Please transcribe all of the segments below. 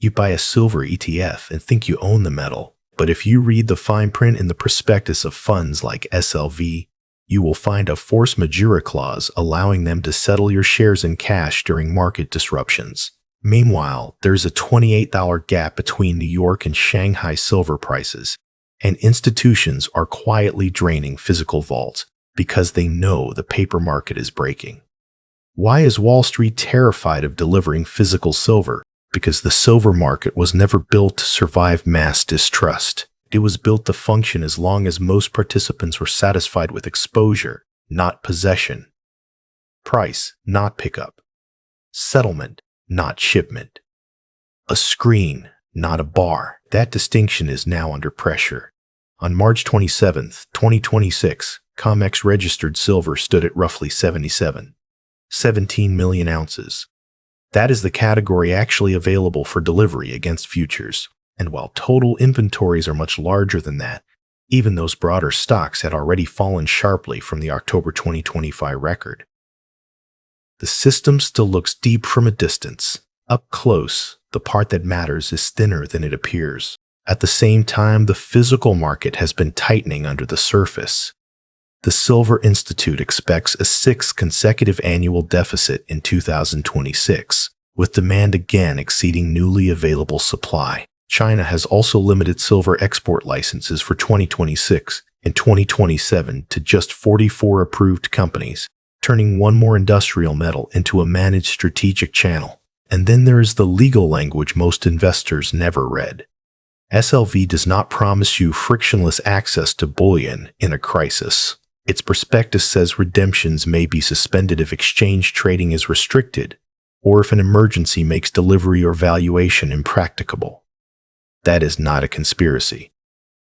You buy a silver ETF and think you own the metal, but if you read the fine print in the prospectus of funds like SLV, you will find a force majeure clause allowing them to settle your shares in cash during market disruptions. Meanwhile, there's a $28 gap between New York and Shanghai silver prices, and institutions are quietly draining physical vaults because they know the paper market is breaking. Why is Wall Street terrified of delivering physical silver? Because the silver market was never built to survive mass distrust. It was built to function as long as most participants were satisfied with exposure, not possession. Price, not pickup. Settlement, not shipment. A screen, not a bar. That distinction is now under pressure. On March 27, 2026, COMEX registered silver stood at roughly 17 million ounces. That is the category actually available for delivery against futures. And while total inventories are much larger than that, even those broader stocks had already fallen sharply from the October 2025 record. The system still looks deep from a distance. Up close, the part that matters is thinner than it appears. At the same time, the physical market has been tightening under the surface. The Silver Institute expects a 6th consecutive annual deficit in 2026, with demand again exceeding newly available supply. China has also limited silver export licenses for 2026 and 2027 to just 44 approved companies, turning one more industrial metal into a managed strategic channel. And then there is the legal language most investors never read. SLV does not promise you frictionless access to bullion in a crisis. Its prospectus says redemptions may be suspended if exchange trading is restricted, or if an emergency makes delivery or valuation impracticable. That is not a conspiracy.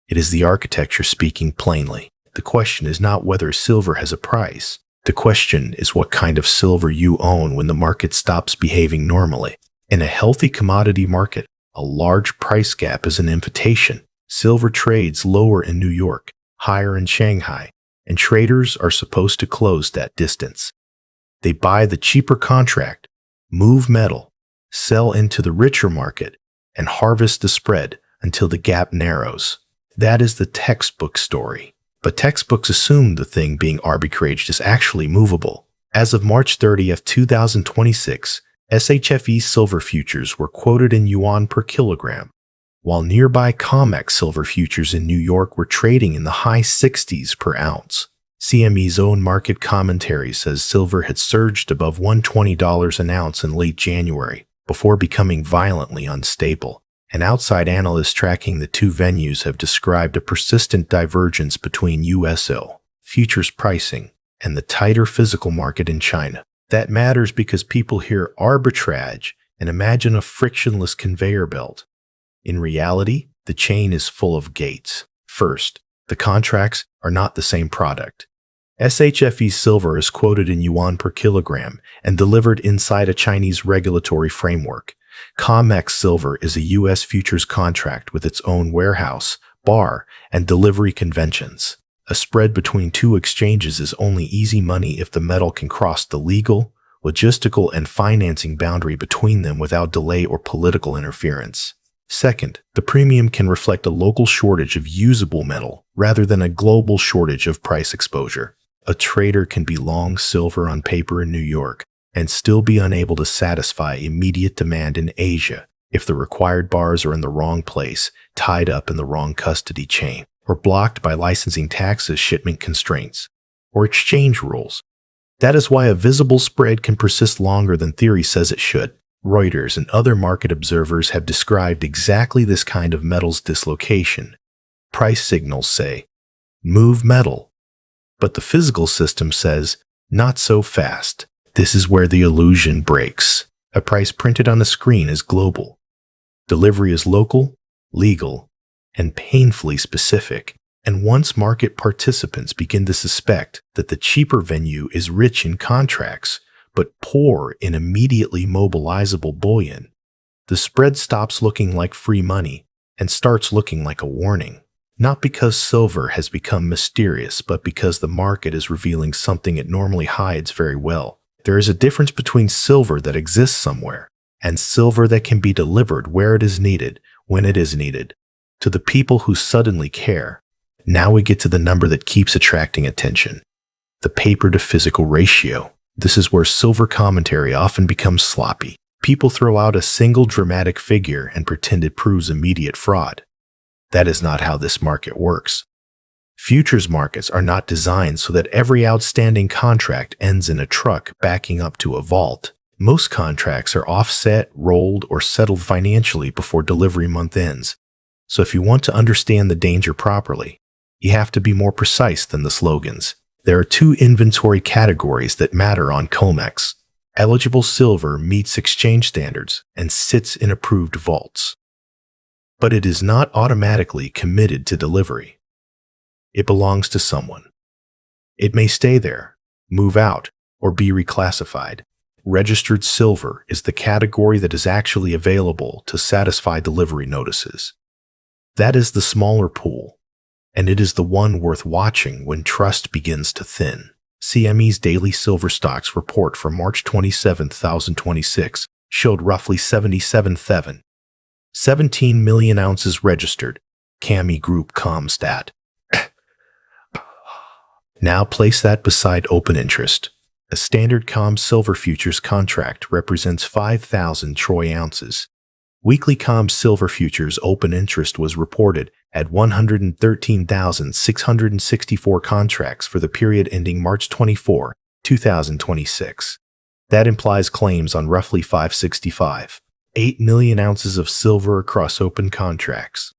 It is the architecture speaking plainly. The question is not whether silver has a price. The question is what kind of silver you own when the market stops behaving normally. In a healthy commodity market, a large price gap is an invitation. Silver trades lower in New York, higher in Shanghai, and traders are supposed to close that distance. They buy the cheaper contract, move metal, sell into the richer market, and harvest the spread until the gap narrows. That is the textbook story. But textbooks assume the thing being arbitraged is actually movable. As of March 30th, 2026, SHFE silver futures were quoted in yuan per kilogram, while nearby COMEX silver futures in New York were trading in the high 60s per ounce. CME's own market commentary says silver had surged above $120 an ounce in late January, before becoming violently unstable. And outside analysts tracking the two venues have described a persistent divergence between USO futures pricing and the tighter physical market in China. That matters because people hear arbitrage and imagine a frictionless conveyor belt. In reality, the chain is full of gates. First, the contracts are not the same product. SHFE silver is quoted in yuan per kilogram and delivered inside a Chinese regulatory framework. COMEX silver is a U.S. futures contract with its own warehouse, bar, and delivery conventions. A spread between two exchanges is only easy money if the metal can cross the legal, logistical, and financing boundary between them without delay or political interference. Second, the premium can reflect a local shortage of usable metal rather than a global shortage of price exposure. A trader can be long silver on paper in New York and still be unable to satisfy immediate demand in Asia if the required bars are in the wrong place, tied up in the wrong custody chain, or blocked by licensing taxes, shipment constraints, or exchange rules. That is why a visible spread can persist longer than theory says it should. Reuters and other market observers have described exactly this kind of metals dislocation. Price signals say, move metal. But the physical system says, not so fast. This is where the illusion breaks. A price printed on a screen is global. Delivery is local, legal, and painfully specific. And once market participants begin to suspect that the cheaper venue is rich in contracts, but poor in immediately mobilizable bullion, the spread stops looking like free money and starts looking like a warning. Not because silver has become mysterious, but because the market is revealing something it normally hides very well. There is a difference between silver that exists somewhere and silver that can be delivered where it is needed, when it is needed, to the people who suddenly care. Now we get to the number that keeps attracting attention. The paper-to-physical ratio. This is where silver commentary often becomes sloppy. People throw out a single dramatic figure and pretend it proves immediate fraud. That is not how this market works. Futures markets are not designed so that every outstanding contract ends in a truck backing up to a vault. Most contracts are offset, rolled, or settled financially before delivery month ends. So if you want to understand the danger properly, you have to be more precise than the slogans. There are two inventory categories that matter on COMEX. Eligible silver meets exchange standards and sits in approved vaults. But it is not automatically committed to delivery. It belongs to someone. It may stay there, move out, or be reclassified. Registered silver is the category that is actually available to satisfy delivery notices. That is the smaller pool, and it is the one worth watching when trust begins to thin. CME's daily silver stocks report for March 27, 2026 showed roughly 17 million ounces registered. CME Group ComStat. Now place that beside open interest. A standard COM silver futures contract represents 5,000 troy ounces. Weekly COM silver futures open interest was reported at 113,664 contracts for the period ending March 24, 2026. That implies claims on roughly 8 million ounces of silver across open contracts.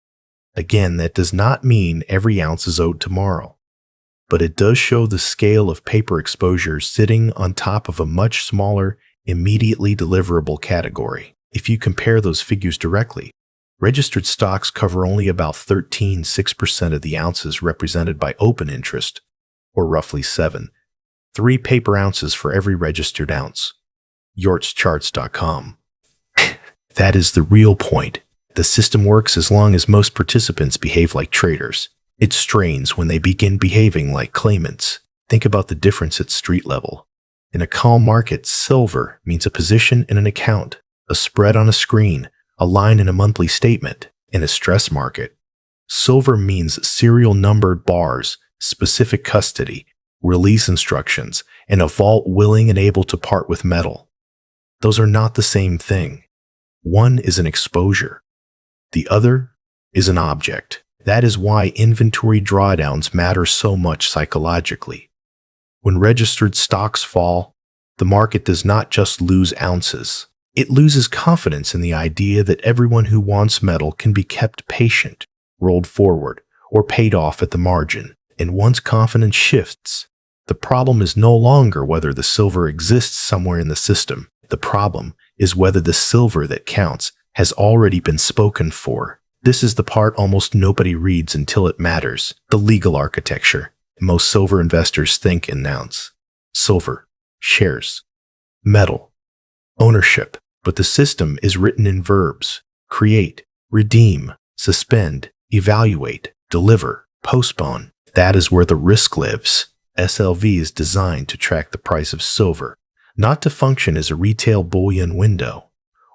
Again, that does not mean every ounce is owed tomorrow, but it does show the scale of paper exposure sitting on top of a much smaller, immediately deliverable category. If you compare those figures directly, registered stocks cover only about 13.6% of the ounces represented by open interest, or roughly 3 paper ounces for every registered ounce. YortsCharts.com. That is the real point. The system works as long as most participants behave like traders. It strains when they begin behaving like claimants. Think about the difference at street level. In a calm market, silver means a position in an account, a spread on a screen, a line in a monthly statement. In a stress market, silver means serial numbered bars, specific custody, release instructions, and a vault willing and able to part with metal. Those are not the same thing. One is an exposure. The other is an object. That is why inventory drawdowns matter so much psychologically. When registered stocks fall, the market does not just lose ounces. It loses confidence in the idea that everyone who wants metal can be kept patient, rolled forward, or paid off at the margin. And once confidence shifts, the problem is no longer whether the silver exists somewhere in the system. The problem is whether the silver that counts has already been spoken for. This is the part almost nobody reads until it matters. The legal architecture. Most silver investors think in nouns. Silver, shares, metal, ownership. But the system is written in verbs: create, redeem, suspend, evaluate, deliver, postpone. That is where the risk lives. SLV is designed to track the price of silver, not to function as a retail bullion window.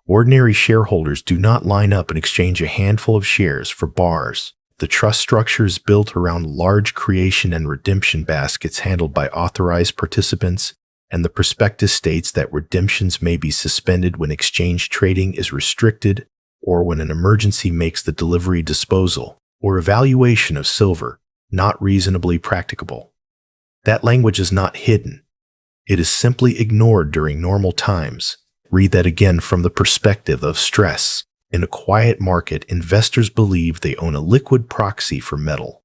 Ordinary shareholders do not line up and exchange a handful of shares for bars. The trust structure is built around large creation and redemption baskets handled by authorized participants, and the prospectus states that redemptions may be suspended when exchange trading is restricted or when an emergency makes the delivery, disposal, or evaluation of silver not reasonably practicable. That language is not hidden. It is simply ignored during normal times. Read that again from the perspective of stress. In a quiet market, investors believe they own a liquid proxy for metal.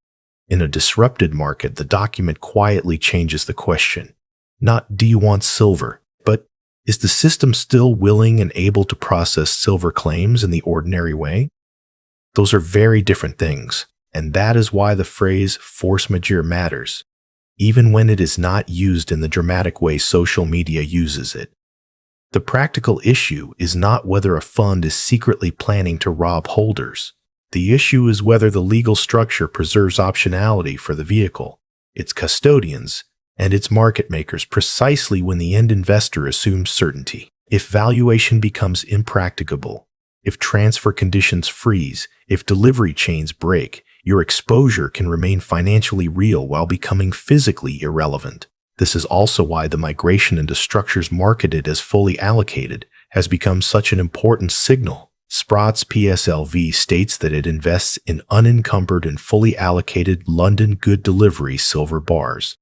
In a disrupted market, the document quietly changes the question. Not do you want silver, but is the system still willing and able to process silver claims in the ordinary way? Those are very different things, and that is why the phrase force majeure matters, even when it is not used in the dramatic way social media uses it. The practical issue is not whether a fund is secretly planning to rob holders. The issue is whether the legal structure preserves optionality for the vehicle, its custodians, and its market makers precisely when the end investor assumes certainty. If valuation becomes impracticable, if transfer conditions freeze, if delivery chains break, your exposure can remain financially real while becoming physically irrelevant. This is also why the migration into structures marketed as fully allocated has become such an important signal. Sprott's PSLV states that it invests in unencumbered and fully allocated London good delivery silver bars,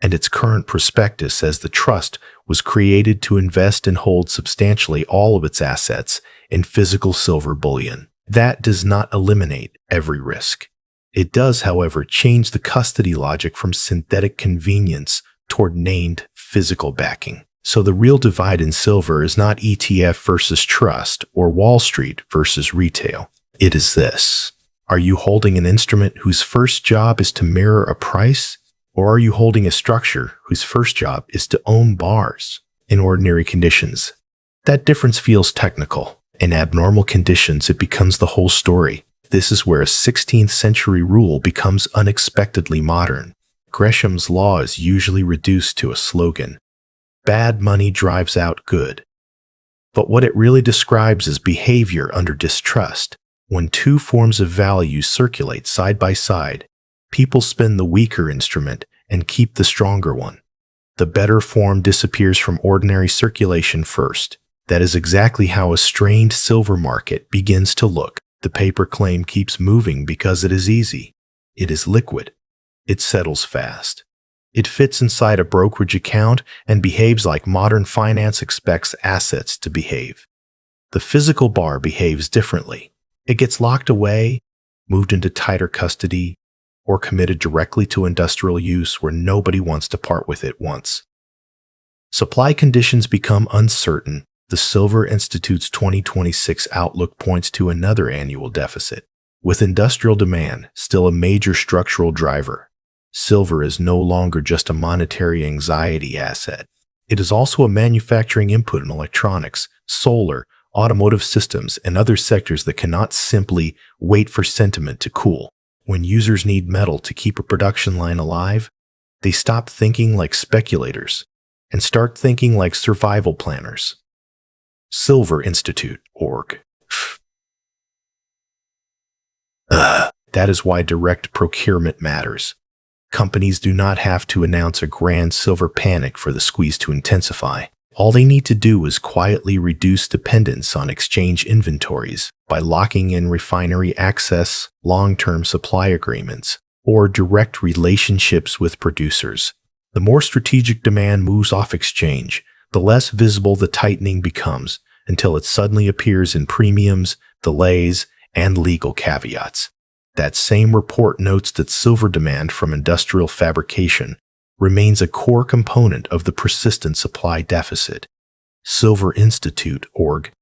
and its current prospectus says the trust was created to invest and hold substantially all of its assets in physical silver bullion. That does not eliminate every risk. It does, however, change the custody logic from synthetic convenience toward named physical backing. So the real divide in silver is not ETF versus trust or Wall Street versus retail. It is this. Are you holding an instrument whose first job is to mirror a price? Or are you holding a structure whose first job is to own bars? In ordinary conditions, that difference feels technical. In abnormal conditions, it becomes the whole story. This is where a 16th century rule becomes unexpectedly modern. Gresham's law is usually reduced to a slogan. Bad money drives out good. But what it really describes is behavior under distrust. When two forms of value circulate side by side, people spend the weaker instrument and keep the stronger one. The better form disappears from ordinary circulation first. That is exactly how a strained silver market begins to look. The paper claim keeps moving because it is easy. It is liquid. It settles fast. It fits inside a brokerage account and behaves like modern finance expects assets to behave. The physical bar behaves differently. It gets locked away, moved into tighter custody, or committed directly to industrial use where nobody wants to part with it once. Supply conditions become uncertain. The Silver Institute's 2026 outlook points to another annual deficit. With industrial demand still a major structural driver, silver is no longer just a monetary anxiety asset. It is also a manufacturing input in electronics, solar, automotive systems, and other sectors that cannot simply wait for sentiment to cool. When users need metal to keep a production line alive, they stop thinking like speculators and start thinking like survival planners. Silverinstitute.org. That is why direct procurement matters. Companies do not have to announce a grand silver panic for the squeeze to intensify. All they need to do is quietly reduce dependence on exchange inventories by locking in refinery access, long-term supply agreements, or direct relationships with producers. The more strategic demand moves off exchange, the less visible the tightening becomes until it suddenly appears in premiums, delays, and legal caveats. That same report notes that silver demand from industrial fabrication remains a core component of the persistent supply deficit. Silverinstitute.org.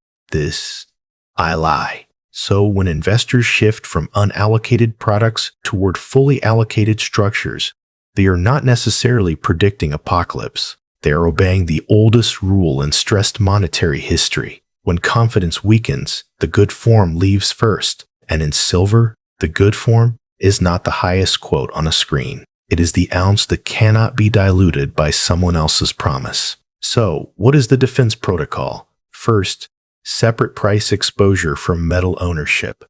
I lie. So when investors shift from unallocated products toward fully allocated structures, they are not necessarily predicting apocalypse. They are obeying the oldest rule in stressed monetary history. When confidence weakens, the good form leaves first. And in silver, the good form is not the highest quote on a screen. It is the ounce that cannot be diluted by someone else's promise. So, what is the defense protocol? First, separate price exposure from metal ownership.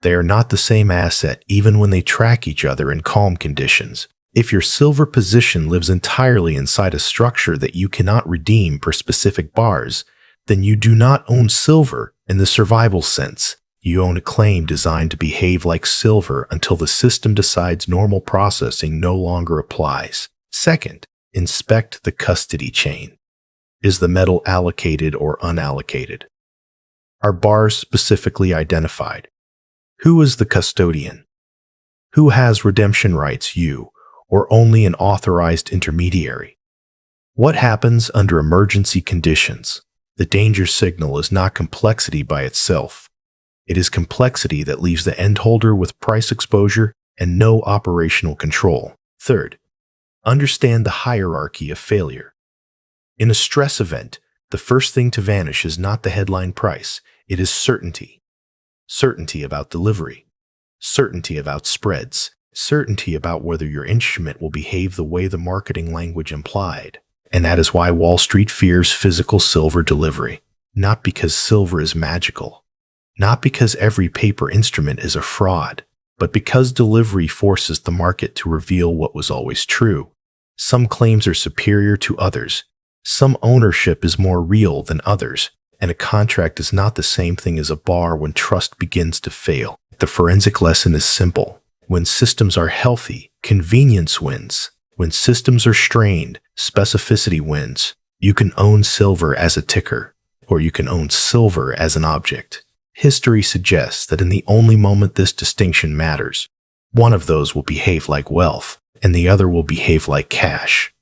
They are not the same asset even when they track each other in calm conditions. If your silver position lives entirely inside a structure that you cannot redeem per specific bars, then you do not own silver in the survival sense. You own a claim designed to behave like silver until the system decides normal processing no longer applies. Second, inspect the custody chain. Is the metal allocated or unallocated? Are bars specifically identified? Who is the custodian? Who has redemption rights, you, or only an authorized intermediary? What happens under emergency conditions? The danger signal is not complexity by itself. It is complexity that leaves the end holder with price exposure and no operational control. Third, understand the hierarchy of failure. In a stress event, the first thing to vanish is not the headline price, it is certainty. Certainty about delivery, certainty about spreads, certainty about whether your instrument will behave the way the marketing language implied. And that is why Wall Street fears physical silver delivery. Not because silver is magical. Not because every paper instrument is a fraud, but because delivery forces the market to reveal what was always true. Some claims are superior to others. Some ownership is more real than others. And a contract is not the same thing as a bar when trust begins to fail. The forensic lesson is simple. When systems are healthy, convenience wins. When systems are strained, specificity wins. You can own silver as a ticker, or you can own silver as an object. History suggests that in the only moment this distinction matters, one of those will behave like wealth, and the other will behave like cash.